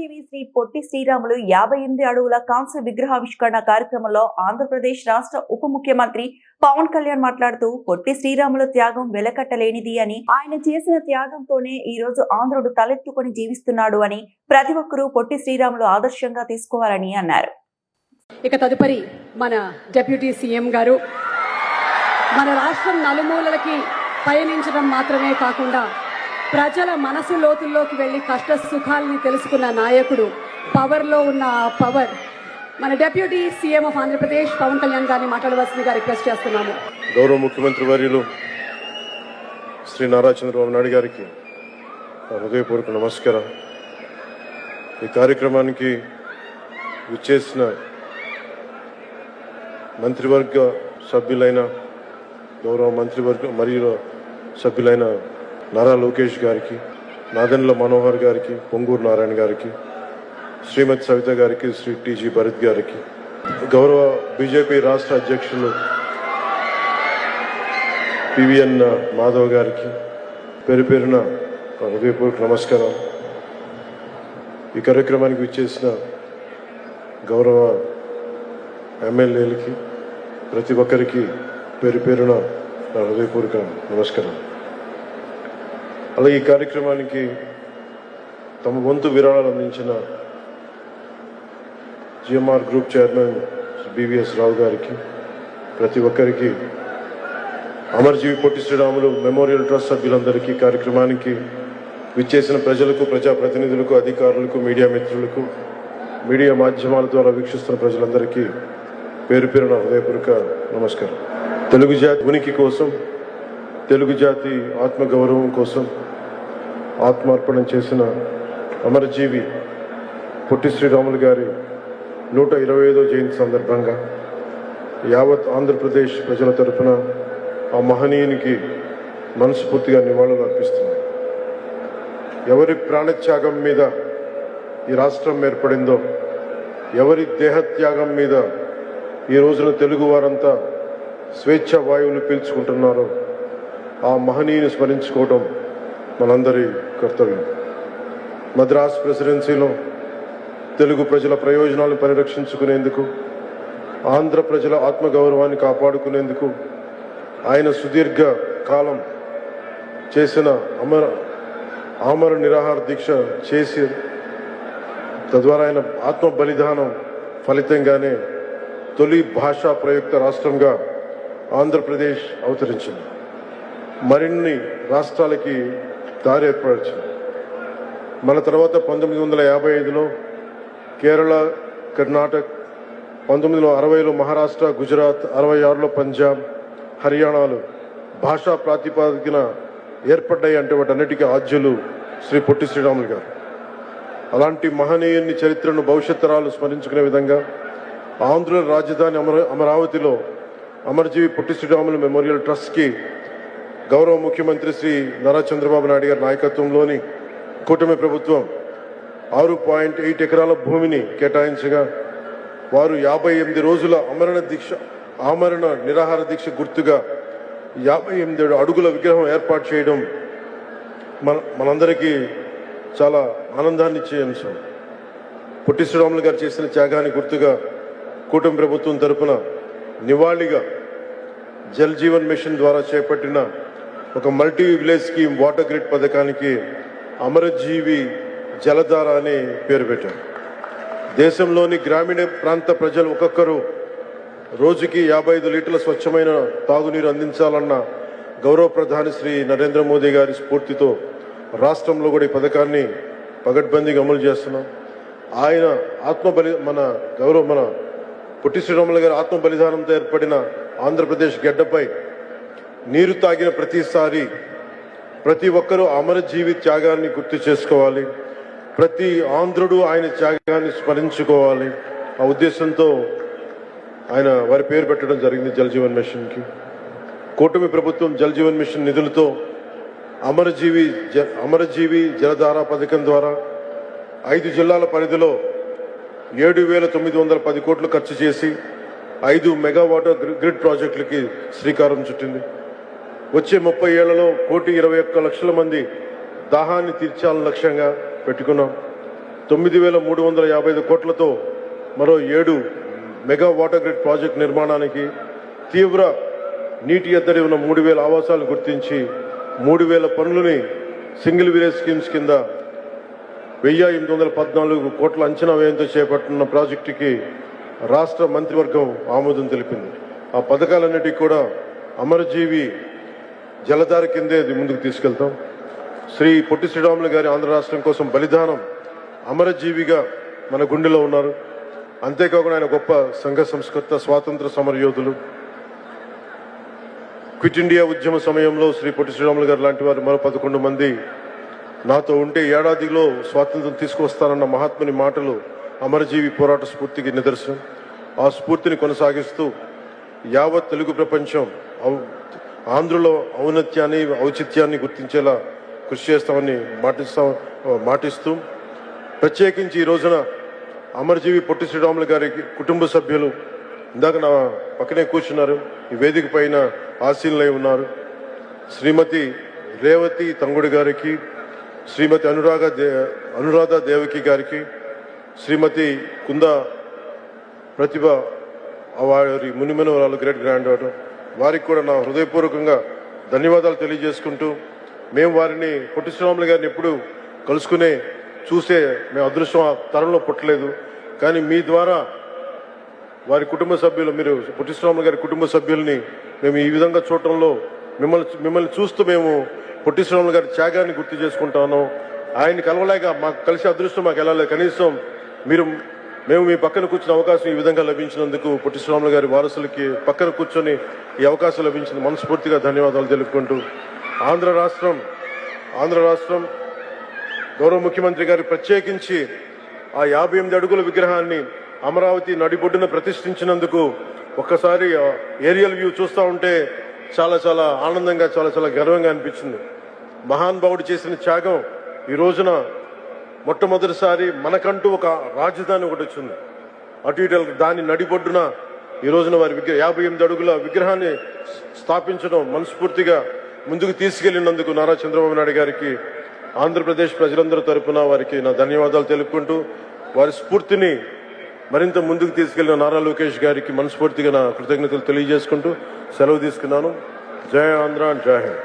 అమరజీవి శ్రీ పొట్టి శ్రీరాములు 58 అడుగుల కాంస్య విగ్రహావిష్కరణ కార్యక్రమంలో ఆంధ్రప్రదేశ్ రాష్ట్ర ఉప ముఖ్యమంత్రి పవన్ కళ్యాణ్ మాట్లాడుతూ పొట్టి శ్రీరాముల త్యాగం వెలకట్టలేనిది అని, ఆయన చేసిన త్యాగంతోనే ఈ రోజు ఆంధ్రుడు తలెత్తుకొని జీవిస్తున్నాడు అని, ప్రతి ఒక్కరూ పొట్టి శ్రీరాములు ఆదర్శంగా తీసుకోవాలని అన్నారు. ఇక తదుపరి మన డిప్యూటీ సీఎం గారు మన రాష్ట్రం నలుమూలలకి పయనించడం మాత్రమే కాకుండా ప్రజల మనసు లోతుల్లోకి వెళ్లి కష్ట సుఖాలని తెలుసుకున్న నాయకుడు, పవర్లో ఉన్న పవర్ మన deputy CM of Andhra Pradesh Pawan Kalyan గారిని మాట్లాడవలసిందిగా రిక్వెస్ట్ చేస్తున్నాము. గౌరవ ముఖ్యమంత్రి వర్యులు శ్రీ నారా చంద్రబాబు నాయుడు గారికి హృదయపూర్వక నమస్కారం. ఈ కార్యక్రమానికి విచ్చేసిన మంత్రివర్గ సభ్యులైన గౌరవ మంత్రివర్గ మరియు సభ్యులైన నారా లోకేష్ గారికి, నాదెండ్ల మనోహర్ గారికి, పొంగూరు నారాయణ గారికి, శ్రీమతి సవిత గారికి, శ్రీ టీజీ భరత్ గారికి, గౌరవ బీజేపీ రాష్ట్ర అధ్యక్షులు పివిఎన్ మాధవ్ గారికి పేరు పేరున హృదయపూర్వక నమస్కారం. ఈ కార్యక్రమానికి విచ్చేసిన గౌరవ ఎమ్మెల్యేలకి ప్రతి ఒక్కరికి పేరు పేరున హృదయపూర్వక నమస్కారం. అలాగే ఈ కార్యక్రమానికి తమ వంతు విరాళాలు అందించిన జిఎంఆర్ గ్రూప్ చైర్మన్ బివిఎస్ రావు గారికి, ప్రతి ఒక్కరికి, అమరజీవి పొట్టి శ్రీరాములు మెమోరియల్ ట్రస్ట్ సభ్యులందరికీ, కార్యక్రమానికి విచ్చేసిన ప్రజలకు, ప్రజాప్రతినిధులకు, అధికారులకు, మీడియా మిత్రులకు, మీడియా మాధ్యమాల ద్వారా వీక్షిస్తున్న ప్రజలందరికీ పేరు పేరున హృదయపూర్వక నమస్కారం. తెలుగు జాతి ఉనికి కోసం, తెలుగు జాతి ఆత్మగౌరవం కోసం ఆత్మార్పణం చేసిన అమరజీవి పొట్టి శ్రీరాములు గారి 125వ జయంతి సందర్భంగా యావత్ ఆంధ్రప్రదేశ్ ప్రజల తరఫున ఆ మహనీయునికి మనస్ఫూర్తిగా నివాళులు అర్పిస్తున్నాం. ఎవరి ప్రాణత్యాగం మీద ఈ రాష్ట్రం ఏర్పడిందో, ఎవరి దేహత్యాగం మీద ఈ రోజున తెలుగు వారంతా స్వేచ్ఛ వాయువులు పీల్చుకుంటున్నారో ఆ మహనీయుని స్మరించుకోవడం మనందరి కర్తవ్యం. మద్రాస్ ప్రెసిడెన్సీలో తెలుగు ప్రజల ప్రయోజనాలను పరిరక్షించుకునేందుకు, ఆంధ్ర ప్రజల ఆత్మగౌరవాన్ని కాపాడుకునేందుకు ఆయన సుదీర్ఘ కాలం చేసిన ఆమర నిరాహార దీక్ష చేసి, తద్వారా ఆయన ఆత్మ బలిదానం ఫలితంగానే తొలి భాషా ప్రయుక్త రాష్ట్రంగా ఆంధ్రప్రదేశ్ అవతరించింది. మరిన్ని రాష్ట్రాలకి దారి ఏర్పరిచింది. మన తర్వాత 1955లో కేరళ, కర్ణాటక, 1960లో మహారాష్ట్ర, గుజరాత్, 66లో పంజాబ్, హర్యానాలు భాషా ప్రాతిపాదికన ఏర్పడ్డాయి. అంటే వాటన్నిటికీ ఆద్యులు శ్రీ పొట్టి శ్రీరాములు గారు. అలాంటి మహనీయుని చరిత్రను భవిష్యత్ తరాలు స్మరించుకునే విధంగా ఆంధ్ర రాజధాని అమరావతిలో అమరజీవి పొట్టి శ్రీరాములు మెమోరియల్ ట్రస్ట్కి గౌరవ ముఖ్యమంత్రి శ్రీ నారా చంద్రబాబు నాయుడు గారి నాయకత్వంలోని కూటమి ప్రభుత్వం 6.8 ఎకరాల భూమిని కేటాయించగా, వారు 58 రోజుల ఆమరణ నిరాహార దీక్ష గుర్తుగా 57 అడుగుల విగ్రహం ఏర్పాటు చేయడం మనందరికీ చాలా ఆనందాన్ని ఇచ్చే అంశం. పొట్టి శ్రీరాములు గారు చేసిన త్యాగాన్ని గుర్తుగా కూటమి ప్రభుత్వం తరపున నివాళిగా జల్ జీవన్ మిషన్ ద్వారా చేపట్టిన ఒక multi village scheme water grid పథకానికి అమరజీవి జలధార అనే పేరు పెట్టారు. దేశంలోని గ్రామీణ ప్రాంత ప్రజలు ఒక్కొక్కరు రోజుకి 55 లీటర్ల స్వచ్ఛమైన తాగునీరు అందించాలన్న గౌరవ ప్రధాని శ్రీ నరేంద్ర మోదీ గారి స్ఫూర్తితో రాష్ట్రంలో కూడా ఈ పథకాన్ని పగడ్బందీగా అమలు చేస్తున్నాం. ఆయన మన పొట్టి శ్రీరాములు గారి ఆత్మ బలిదానంతో ఏర్పడిన ఆంధ్రప్రదేశ్ గడ్డపై నీరు తాగిన ప్రతిసారి ప్రతి ఒక్కరూ అమరజీవి త్యాగాన్ని గుర్తు చేసుకోవాలి, ప్రతి ఆంధ్రుడు ఆయన త్యాగాన్ని స్మరించుకోవాలి. ఆ ఉద్దేశంతో ఆయన వారి పేరు పెట్టడం జరిగింది జల్ జీవన్ మిషన్కి. కూటమి ప్రభుత్వం జల్ జీవన్ మిషన్ నిధులతో అమరజీవి జలధార పథకం ద్వారా 5 జిల్లాల పరిధిలో 7,910 కోట్లు ఖర్చు చేసి 5 మెగావాటర్ గ్రిడ్ ప్రాజెక్టులకి శ్రీకారం చుట్టింది. వచ్చే 30 ఏళ్లలో 1,21,00,000 మంది దాహాన్ని తీర్చాలని లక్ష్యంగా పెట్టుకున్నాం. 9,355 కోట్లతో మరో 7 మెగా వాటర్ గ్రిడ్ ప్రాజెక్ట్ నిర్మాణానికి, తీవ్ర నీటి ఎద్దడి ఉన్న 3,000 ఆవాసాలను గుర్తించి 3,000 పనులని సింగిల్ విలేజ్ స్కీమ్స్ కింద 1,814 కోట్ల అంచనా వ్యయంతో చేపట్టిన ప్రాజెక్టుకి రాష్ట్ర మంత్రివర్గం ఆమోదం తెలిపింది. ఆ పథకాలన్నిటికీ కూడా అమరజీవి జలధార కిందే ముందుకు తీసుకెళ్తాం. శ్రీ పొట్టి శ్రీరాములు గారి ఆంధ్ర రాష్ట్రం కోసం బలిదానం అమరజీవిగా మన గుండెలో ఉన్నారు. అంతేకాకుండా ఆయన గొప్ప సంఘ సంస్కర్త, స్వాతంత్ర సమరయోధులు. క్విట్ ఇండియా ఉద్యమ సమయంలో శ్రీ పొట్టి శ్రీరాములు గారు లాంటి వారు మరో 11 మంది నాతో ఉంటే ఏడాదిలో స్వాతంత్రం తీసుకువస్తానన్న మహాత్ముని మాటలు అమరజీవి పోరాట స్ఫూర్తికి నిదర్శనం. ఆ స్ఫూర్తిని కొనసాగిస్తూ యావత్ తెలుగు ప్రపంచం ఆంధ్రులో ఔన్నత్యాన్ని, ఔచిత్యాన్ని గుర్తించేలా కృషి చేస్తామని మాటిస్తూ, ప్రత్యేకించి ఈ రోజున అమరజీవి పొట్టి శ్రీరాములు గారి కుటుంబ సభ్యులు ఇందాక నా పక్కనే కూర్చున్నారు, ఈ వేదిక పైన ఆశీనులై ఉన్నారు. శ్రీమతి రేవతి తంగుడి గారికి, శ్రీమతి అనురాధ దేవకి గారికి, శ్రీమతి కుందా ప్రతిభ వారి మునిమనవరాలు, గ్రేట్ గ్రాండ్ డాటర్, వారికి కూడా నా హృదయపూర్వకంగా ధన్యవాదాలు తెలియజేసుకుంటూ, మేము వారిని పొట్టి శ్రీరాములు గారిని ఎప్పుడు కలుసుకునే చూసే మేము అదృష్టం ఆ తరంలో పుట్టలేదు. కానీ మీ ద్వారా వారి కుటుంబ సభ్యులు, మీరు పొట్టి శ్రీరాములు గారి కుటుంబ సభ్యుల్ని మేము ఈ విధంగా చూడటంలో మిమ్మల్ని చూస్తూ మేము పొట్టి శ్రీరాములు గారి త్యాగాన్ని గుర్తు చేసుకుంటాను. ఆయన్ని కలవలేక మాకు కలిసే అదృష్టం మాకు ఎలా లేదు, కనీసం మేము మీ పక్కన కూర్చున్న అవకాశం ఈ విధంగా లభించినందుకు పొట్టి శ్రీరాములు గారి వారసులకి పక్కన కూర్చొని ఈ అవకాశం లభించిన మనస్ఫూర్తిగా ధన్యవాదాలు తెలుపుకుంటూ, ఆంధ్ర రాష్ట్రం గౌరవ ముఖ్యమంత్రి గారు ప్రత్యేకించి ఆ 58 అడుగుల విగ్రహాన్ని అమరావతి నడిబొడ్డున ప్రతిష్ఠించినందుకు ఒక్కసారి ఏరియల్ వ్యూ చూస్తూ ఉంటే చాలా చాలా ఆనందంగా, చాలా చాలా గర్వంగా అనిపించింది. మహానుభావుడు చేసిన త్యాగం ఈ రోజున మొట్టమొదటిసారి మనకంటూ ఒక రాజధాని ఒకటి వచ్చింది. అటు ఇటు దాని నడిబొడ్డున ఈ రోజున వారి 58 అడుగుల విగ్రహాన్ని స్థాపించడం మనస్ఫూర్తిగా ముందుకు తీసుకెళ్లినందుకు నారా చంద్రబాబు నాయుడు గారికి, ఆంధ్రప్రదేశ్ ప్రజలందరి తరపున వారికి నా ధన్యవాదాలు తెలుపుకుంటూ, వారి స్ఫూర్తిని మరింత ముందుకు తీసుకెళ్లిన నారా లోకేష్ గారికి మనస్ఫూర్తిగా నా కృతజ్ఞతలు తెలియజేసుకుంటూ సెలవు తీసుకున్నాను. జై ఆంధ్ర, జై హింద్.